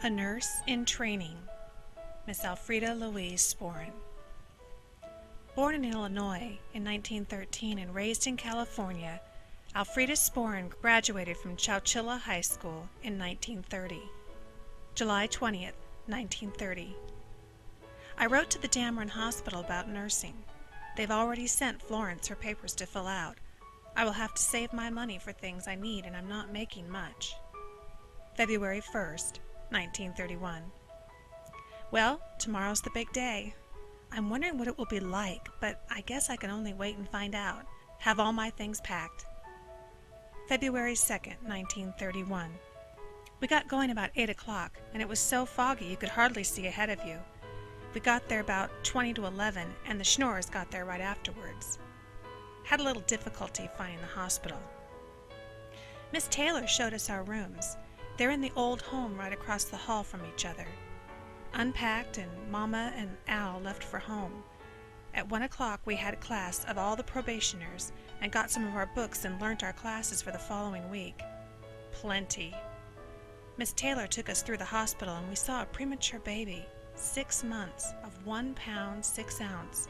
A Nurse in Training, Miss Alfreda Louise Sporan. Born in Illinois in 1913 and raised in California, Alfreda Sporan graduated from Chowchilla High School in 1930. July 20th, 1930. I wrote to the Dameron Hospital about nursing. They've already sent Florence her papers to fill out. I will have to save my money for things I need, and I'm not making much. February 1st, 1931. Well, tomorrow's the big day. I'm wondering what it will be like, but I guess I can only wait and find out. Have all my things packed. February 2nd, 1931. We got going about 8 o'clock, and it was so foggy you could hardly see ahead of you. We got there about 20 to 11, and the Schnorrs got there right afterwards. Had a little difficulty finding the hospital. Miss Taylor showed us our rooms. They're in the old home right across the hall from each other. Unpacked, and Mama and Al left for home. At 1 o'clock we had a class of all the probationers and got some of our books and learnt our classes for the following week. Plenty. Miss Taylor took us through the hospital and we saw a premature baby, 6 months, of 1 pound 6 ounce,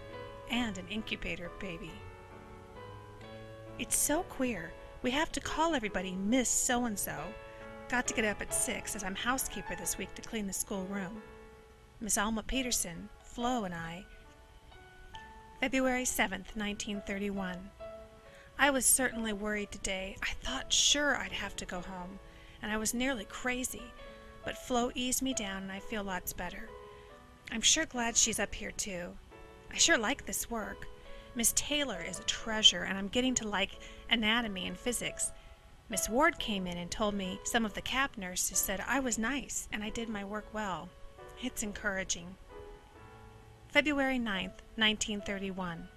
and an incubator baby. It's so queer. We have to call everybody Miss So-and-so. Got to get up at 6 as I'm housekeeper this week to clean the school room. Miss Alma Peterson, Flo, and I. February 7th, 1931. I was certainly worried today. I thought sure I'd have to go home, and I was nearly crazy, but Flo eased me down and I feel lots better. I'm sure glad she's up here too. I sure like this work. Miss Taylor is a treasure, and I'm getting to like anatomy and physics. Miss Ward came in and told me some of the cap nurses said I was nice and I did my work well. It's encouraging. February 9th, 1931.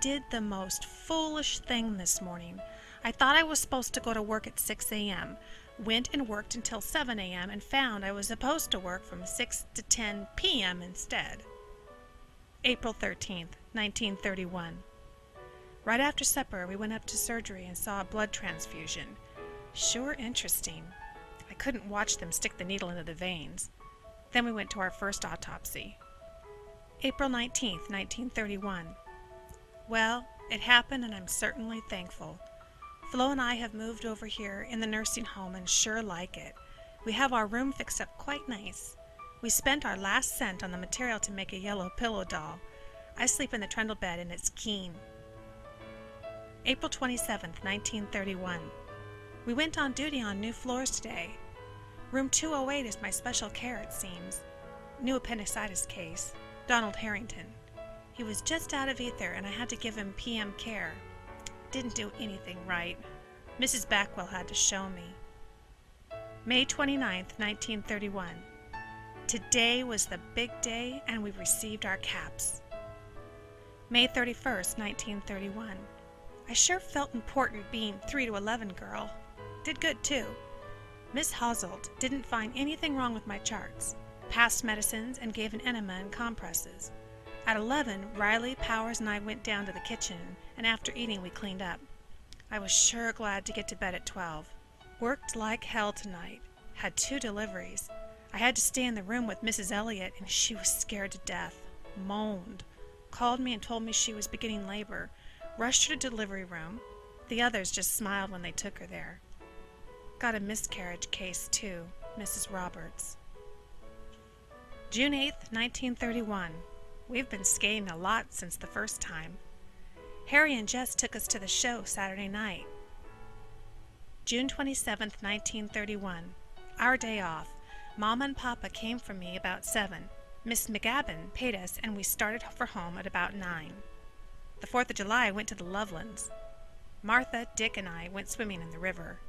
Did the most foolish thing this morning. I thought I was supposed to go to work at 6 a.m., went and worked until 7 a.m. and found I was supposed to work from 6 to 10 p.m. instead. April 13th, 1931. Right after supper, we went up to surgery and saw a blood transfusion. Sure interesting. I couldn't watch them stick the needle into the veins. Then we went to our first autopsy. April 19th, 1931. Well, it happened and I'm certainly thankful. Flo and I have moved over here in the nursing home and sure like it. We have our room fixed up quite nice. We spent our last cent on the material to make a yellow pillow doll. I sleep in the trundle bed and it's keen. April 27th, 1931. We went on duty on new floors today. Room 208 is my special care, it seems. New appendicitis case. Donald Harrington. He was just out of ether and I had to give him PM care. Didn't do anything right. Mrs. Backwell had to show me. May 29th, 1931. Today was the big day and we received our caps. May 31st, 1931. I sure felt important being 3 to 11 girl. Did good too. Miss Household didn't find anything wrong with my charts. Passed medicines and gave an enema and compresses. At 11, Riley, Powers, and I went down to the kitchen, and after eating we cleaned up. I was sure glad to get to bed at 12. Worked like hell tonight. Had 2 deliveries. I had to stay in the room with Mrs. Elliott, and she was scared to death. Moaned. Called me and told me she was beginning labor. Rushed her to delivery room. The others just smiled when they took her there. Got a miscarriage case too, Mrs. Roberts. June 8th, 1931. We've been skating a lot since the first time. Harry and Jess took us to the show Saturday night. June 27th, 1931. Our day off. Mama and Papa came for me about 7. Miss McGabbin paid us and we started for home at about 9. The 4th of July I went to the Lovelands. Martha, Dick, and I went swimming in the river.